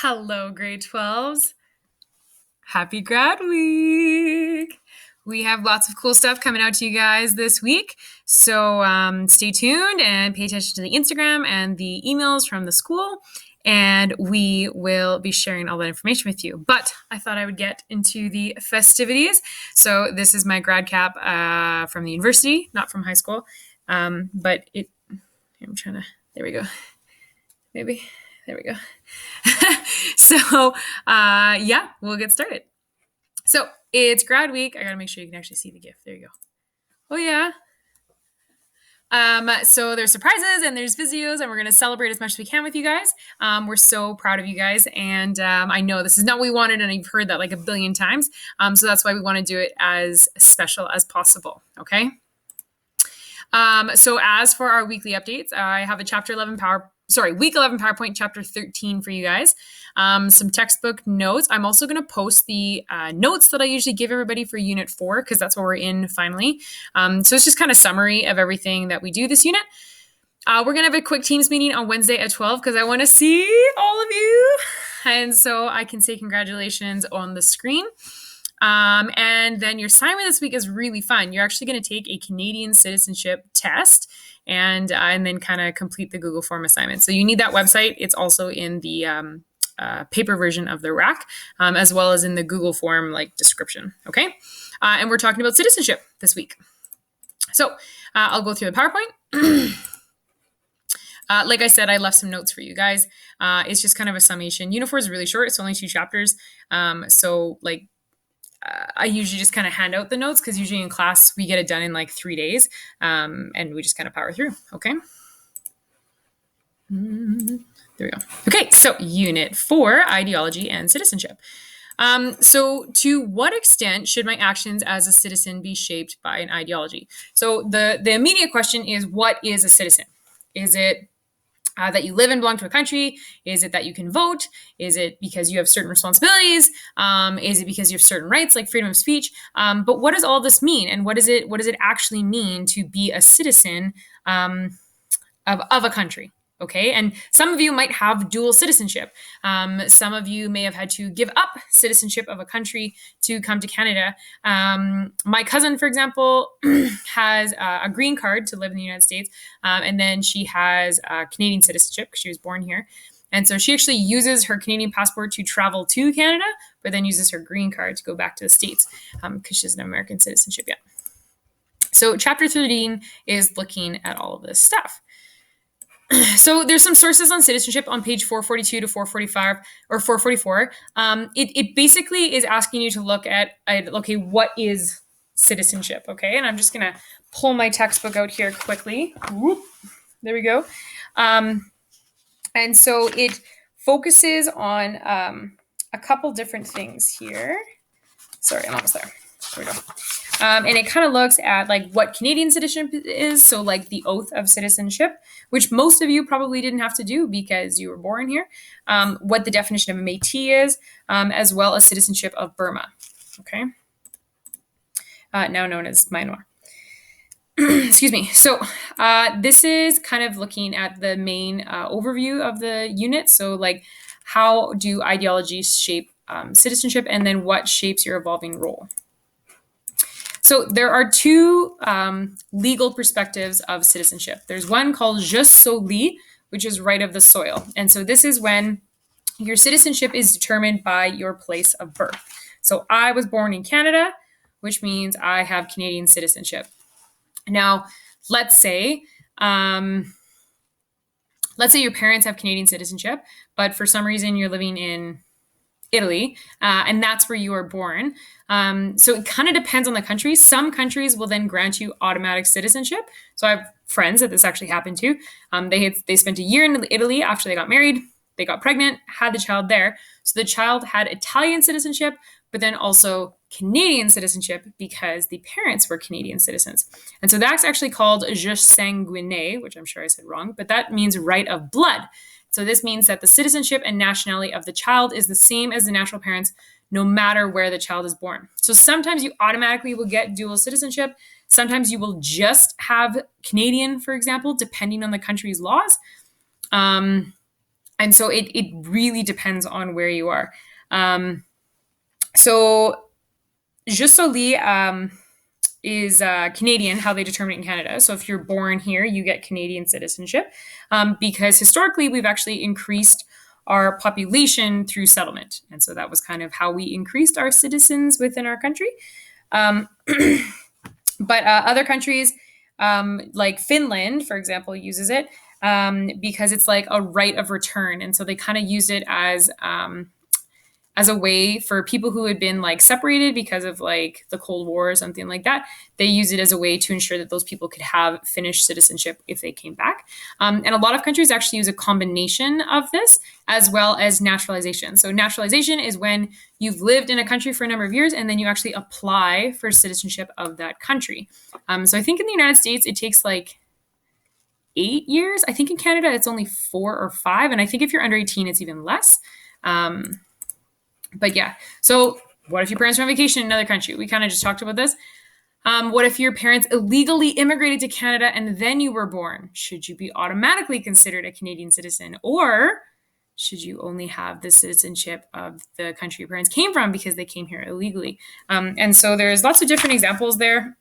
Hello, grade 12s. Happy grad week. We have lots of cool stuff coming out to you guys this week. So stay tuned and pay attention to the Instagram and the emails from the school. And we will be sharing all that information with you. But I thought I would get into the festivities. So this is my grad cap from the university, not from high school. I'm trying to, there we go. Maybe. There we go. So, we'll get started. So it's grad week. I got to make sure you can actually see the gift. There you go. Oh, yeah. So there's surprises and there's videos, and we're going to celebrate as much as we can with you guys. We're so proud of you guys. And I know this is not what we wanted, and I've heard that like a billion times. So that's why we want to do it as special as possible. Okay. So as for our weekly updates, I have a week 11 PowerPoint, chapter 13 for you guys. Some textbook notes. I'm also going to post the notes that I usually give everybody for Unit 4, because that's what we're in finally. So it's just kind of summary of everything that we do this unit. We're going to have a quick Teams meeting on Wednesday at 12, because I want to see all of you. And so I can say congratulations on the screen. And then your assignment this week is really fun. You're actually going to take a Canadian citizenship test and then kind of complete the Google form assignment. So you need that website. It's also in the paper version of the rack, as well as in the Google form description. Okay. And we're talking about citizenship this week. So I'll go through the PowerPoint. Like I said, I left some notes for you guys. It's just kind of a summation. Unit 4 is really short. It's only 2 chapters. I usually just kind of hand out the notes, because usually in class we get it done in 3 days, and we just kind of power through. Okay. There we go. Okay. So Unit 4, ideology and citizenship. So to what extent should my actions as a citizen be shaped by an ideology? So the immediate question is, what is a citizen? Is it that you live and belong to a country? Is it that you can vote? Is it because you have certain responsibilities? Is it because you have certain rights, like freedom of speech? But what does all this mean? And what does it actually mean to be a citizen of a country? Okay. And some of you might have dual citizenship. Some of you may have had to give up citizenship of a country to come to Canada. My cousin, for example, has a green card to live in the United States. And then she has Canadian citizenship because she was born here. And so she actually uses her Canadian passport to travel to Canada, but then uses her green card to go back to the States because she doesn't have American citizenship yet. So chapter 13 is looking at all of this stuff. So there's some sources on citizenship on page 442 to 445 or 444. It basically is asking you to look at, okay, what is citizenship? Okay. And I'm just going to pull my textbook out here quickly. Whoop, there we go. And so it focuses on a couple different things here. Sorry, I'm almost there. There we go. And it kind of looks at what Canadian citizenship is. So the oath of citizenship, which most of you probably didn't have to do because you were born here. What the definition of a Métis is, as well as citizenship of Burma. Okay. Now known as Myanmar. Excuse me. So this is kind of looking at the main overview of the unit. So how do ideologies shape citizenship, and then what shapes your evolving role? So there are two legal perspectives of citizenship. There's one called jus soli, which is right of the soil. And so this is when your citizenship is determined by your place of birth. So I was born in Canada, which means I have Canadian citizenship. Now, let's say your parents have Canadian citizenship, but for some reason you're living in Italy, and that's where you were born. So it kind of depends on the country. Some countries will then grant you automatic citizenship. So I have friends that this actually happened to. They spent a year in Italy after they got married. They got pregnant, had the child there. So the child had Italian citizenship, but then also Canadian citizenship because the parents were Canadian citizens. And so that's actually called jus sanguinis, which I'm sure I said wrong, but that means right of blood. So this means that the citizenship and nationality of the child is the same as the natural parents, no matter where the child is born. So sometimes you automatically will get dual citizenship. Sometimes you will just have Canadian, for example, depending on the country's laws. And so it really depends on where you are. So Jus Soli is Canadian, how they determine it in Canada. So if you're born here, you get Canadian citizenship because historically we've actually increased our population through settlement. And so that was kind of how we increased our citizens within our country. But other countries, like Finland, for example, uses it because it's like a right of return. And so they kind of use it as a way for people who had been like separated because of like the Cold War or something like that. They use it as a way to ensure that those people could have Finnish citizenship if they came back. And a lot of countries actually use a combination of this as well as naturalization. So naturalization is when you've lived in a country for a number of years and then you actually apply for citizenship of that country. So I think in the United States, it takes like 8 years. I think in Canada, it's only 4 or 5. And I think if you're under 18, it's even less. But yeah, so what if your parents are on vacation in another country? We kind of just talked about this. What if your parents illegally immigrated to Canada and then you were born? Should you be automatically considered a Canadian citizen? Or should you only have the citizenship of the country your parents came from because they came here illegally? And so there's lots of different examples there.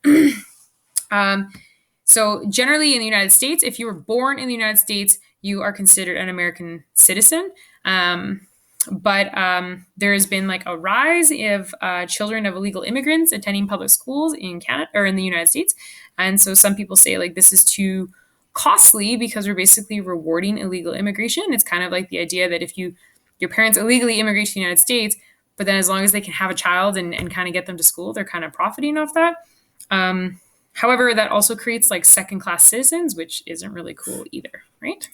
So generally in the United States, if you were born in the United States, you are considered an American citizen. But there has been like a rise of children of illegal immigrants attending public schools in Canada or in the United States. And so some people say like this is too costly because we're basically rewarding illegal immigration. It's kind of like the idea that if your parents illegally immigrate to the United States, but then as long as they can have a child and kind of get them to school, they're kind of profiting off that. However, that also creates like second-class citizens, which isn't really cool either, right?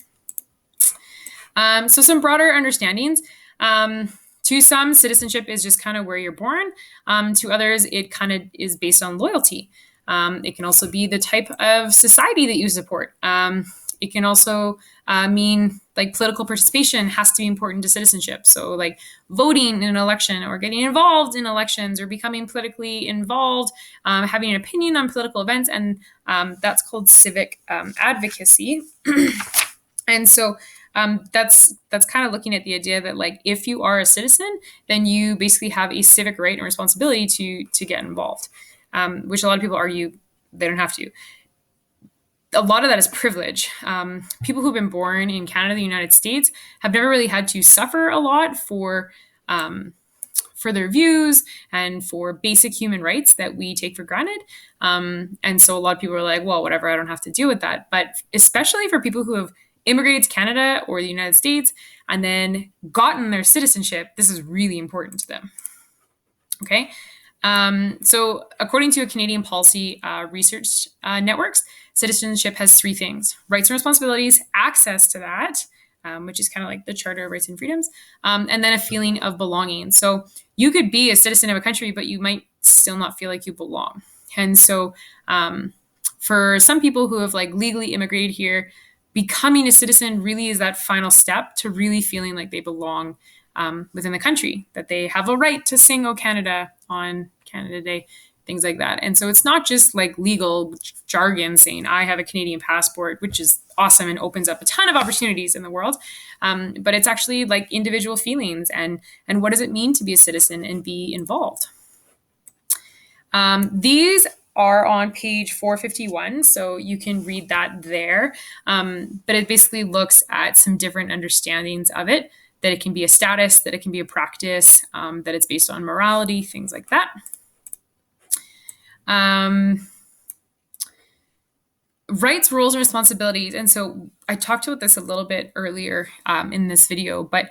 So some broader understandings. To some, citizenship is just kind of where you're born. To others, it kind of is based on loyalty. It can also be the type of society that you support. It can also mean like political participation has to be important to citizenship. So like voting in an election or getting involved in elections or becoming politically involved, having an opinion on political events. And that's called civic advocacy. And so that's kind of looking at the idea that like if you are a citizen, then you basically have a civic right and responsibility to get involved, which a lot of people argue they don't have to. A lot of that is privilege. People who've been born in Canada, the United States, have never really had to suffer a lot for their views and for basic human rights that we take for granted. And so a lot of people are like, well, whatever, I don't have to deal with that. But especially for people who have immigrated to Canada or the United States and then gotten their citizenship, this is really important to them. Okay. So according to a Canadian policy research networks, citizenship has 3 things: rights and responsibilities, access to that, which is kind of like the Charter of Rights and Freedoms, and then a feeling of belonging. So you could be a citizen of a country, but you might still not feel like you belong. And so for some people who have like legally immigrated here, becoming a citizen really is that final step to really feeling like they belong within the country, that they have a right to sing "O Canada" on Canada Day, things like that. And so it's not just like legal jargon saying I have a Canadian passport, which is awesome and opens up a ton of opportunities in the world. But it's actually like individual feelings and what does it mean to be a citizen and be involved. These are on page 451, so you can read that there. But it basically looks at some different understandings of it, that it can be a status, that it can be a practice, that it's based on morality, things like that. Rights, roles, and responsibilities. And so I talked about this a little bit earlier in this video, but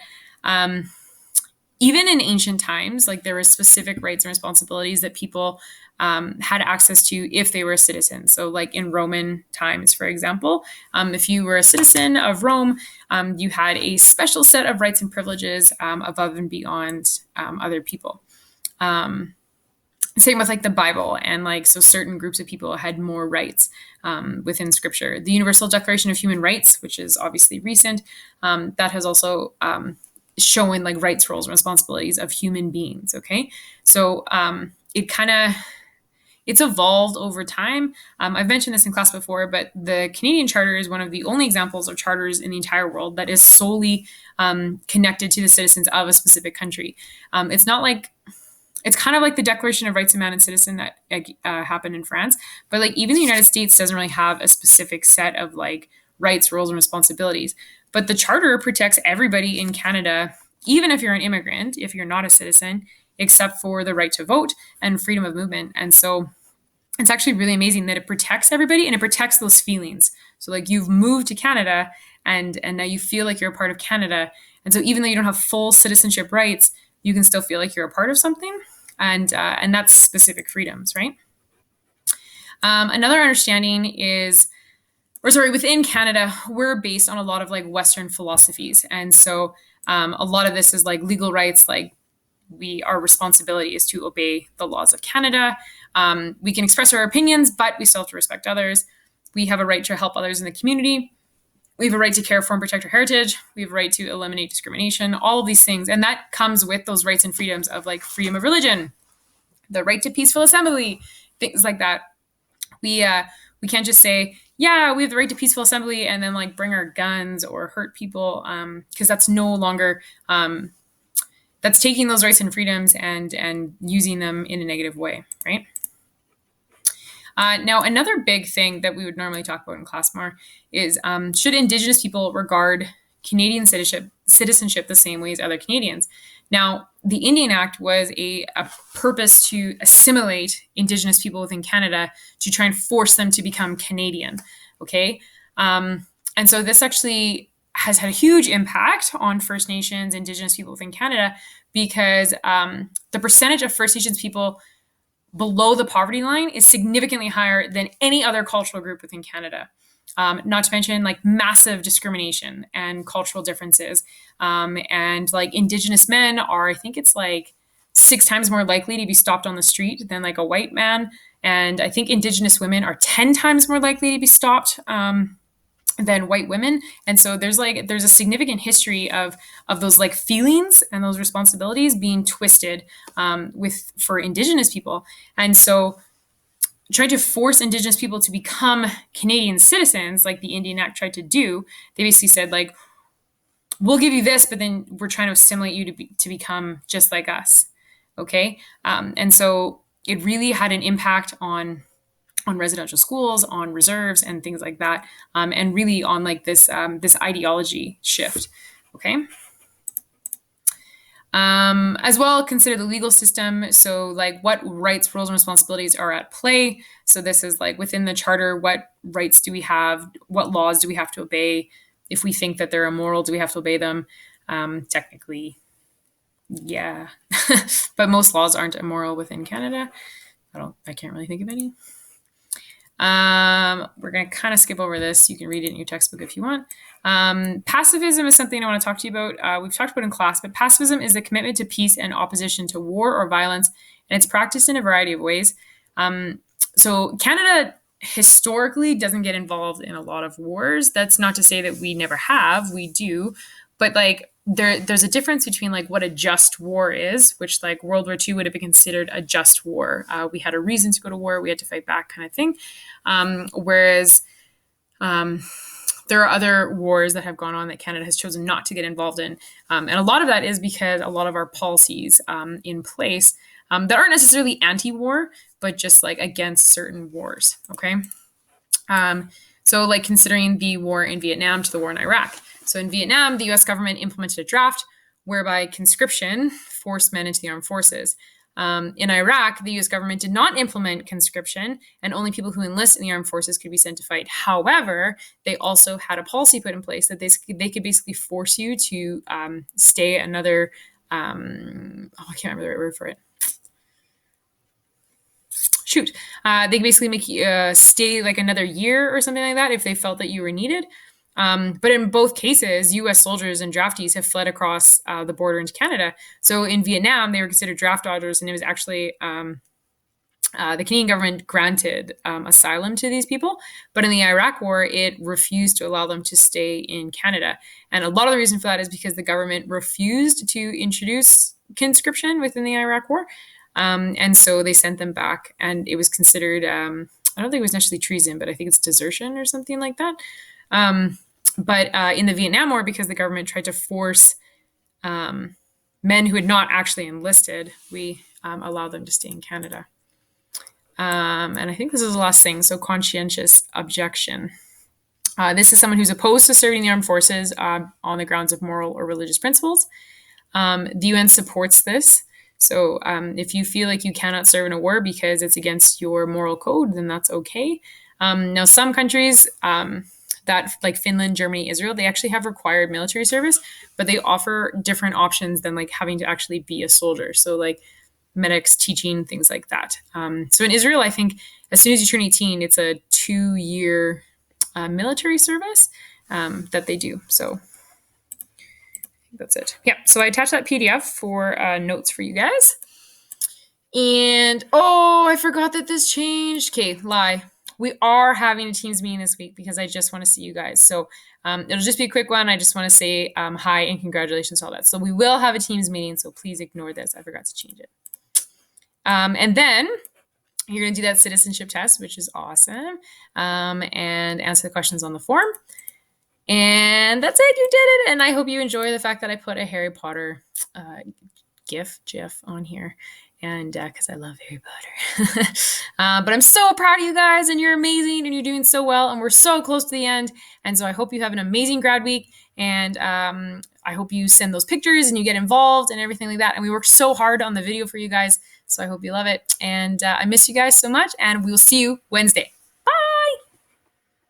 even in ancient times, like there were specific rights and responsibilities that people had access to if they were a citizen. So like in Roman times, for example, if you were a citizen of Rome, you had a special set of rights and privileges above and beyond other people. Same with like the Bible, and like so certain groups of people had more rights within Scripture. The Universal Declaration of Human Rights, which is obviously recent, that has also showing like rights, roles, and responsibilities of human beings. Okay, so it kind of it's evolved over time. I've mentioned this in class before, but the Canadian Charter is one of the only examples of charters in the entire world that is solely connected to the citizens of a specific country. It's not like it's kind of like the Declaration of Rights of Man and Citizen that happened in France, but like even the United States doesn't really have a specific set of like rights, roles, and responsibilities. But the Charter protects everybody in Canada, even if you're an immigrant, if you're not a citizen, except for the right to vote and freedom of movement. And so it's actually really amazing that it protects everybody and it protects those feelings. So like you've moved to Canada and now you feel like you're a part of Canada. And so even though you don't have full citizenship rights, you can still feel like you're a part of something. And that's specific freedoms, right? Another understanding is, within Canada, we're based on a lot of like Western philosophies. And so a lot of this is like legal rights, like our responsibility is to obey the laws of Canada. We can express our opinions, but we still have to respect others. We have a right to help others in the community. We have a right to care for and protect our heritage. We have a right to eliminate discrimination, all of these things. And that comes with those rights and freedoms of like freedom of religion, the right to peaceful assembly, things like that. We can't just say, yeah, we have the right to peaceful assembly and then like bring our guns or hurt people, because that's no longer, that's taking those rights and freedoms and using them in a negative way, right? Now, another big thing that we would normally talk about in class more is should Indigenous people regard Canadian citizenship the same way as other Canadians? Now, the Indian Act was a purpose to assimilate Indigenous people within Canada to try and force them to become Canadian, okay? And so this actually has had a huge impact on First Nations, Indigenous people within Canada, because the percentage of First Nations people below the poverty line is significantly higher than any other cultural group within Canada. Not to mention like massive discrimination and cultural differences. And like Indigenous men are, I think it's like 6 times more likely to be stopped on the street than like a white man. And I think Indigenous women are 10 times more likely to be stopped than white women. And so there's a significant history of those like feelings and those responsibilities being twisted for Indigenous people. And so trying to force Indigenous people to become Canadian citizens, like the Indian Act tried to do, they basically said like, we'll give you this, but then we're trying to assimilate you to become just like us. Okay. And so it really had an impact on residential schools, on reserves and things like that. And really on like this ideology shift. Okay. As well, consider the legal system. So like what rights, roles, and responsibilities are at play. So this is like within the charter, what rights do we have? What laws do we have to obey? If we think that they're immoral, do we have to obey them? Technically, yeah. But most laws aren't immoral within Canada. I can't really think of any. We're going to kind of skip over this. You can read it in your textbook if you want. Pacifism is something I want to talk to you about. We've talked about in class, but pacifism is the commitment to peace and opposition to war or violence, and it's practiced in a variety of ways. So Canada historically doesn't get involved in a lot of wars. That's not to say that we never have. We do. But like there's a difference between like what a just war is, which like World War II would have been considered a just war. We had a reason to go to war. We had to fight back kind of thing. Whereas there are other wars that have gone on that Canada has chosen not to get involved in. And a lot of that is because a lot of our policies in place that aren't necessarily anti-war, but just like against certain wars. Okay. So like considering the war in Vietnam to the war in Iraq. So in Vietnam, the US government implemented a draft whereby conscription forced men into the armed forces. In Iraq, the US government did not implement conscription, and only people who enlist in the armed forces could be sent to fight. However, they also had a policy put in place that they could basically force you to stay another, I can't remember the right word for it. They could basically make you stay like another year or something like that if they felt that you were needed. But in both cases, U.S. soldiers and draftees have fled across the border into Canada. So in Vietnam, they were considered draft dodgers, and it was actually the Canadian government granted asylum to these people. But in the Iraq War, it refused to allow them to stay in Canada. And a lot of the reason for that is because the government refused to introduce conscription within the Iraq War. And so they sent them back, and it was considered, I don't think it was necessarily treason, but I think it's desertion or something like that. But in the Vietnam War, because the government tried to force men who had not actually enlisted, we allowed them to stay in Canada. And I think this is the last thing. So conscientious objection. This is someone who's opposed to serving the armed forces on the grounds of moral or religious principles. The UN supports this. So if you feel like you cannot serve in a war because it's against your moral code, then that's okay. Now, some countries that, like Finland, Germany, Israel, they actually have required military service, but they offer different options than like having to actually be a soldier. So like medics, teaching, things like that. So in Israel, I think as soon as you turn 18, it's a 2-year military service that they do. So that's it. Yeah. So I attached that PDF for notes for you guys. And oh, I forgot that this changed. Okay, lie. We are having a Teams meeting this week because I just want to see you guys. So it'll just be a quick one. I just want to say hi and congratulations to all that. So we will have a Teams meeting. So please ignore this. I forgot to change it. And then you're going to do that citizenship test, which is awesome, and answer the questions on the form. And that's it. You did it. And I hope you enjoy the fact that I put a Harry Potter GIF on here. And because I love Harry Potter. But I'm so proud of you guys, and you're amazing, and you're doing so well, and we're so close to the end. And so I hope you have an amazing grad week, and I hope you send those pictures and you get involved and everything like that. And we worked so hard on the video for you guys, so I hope you love it. And I miss you guys so much, and we will see you Wednesday.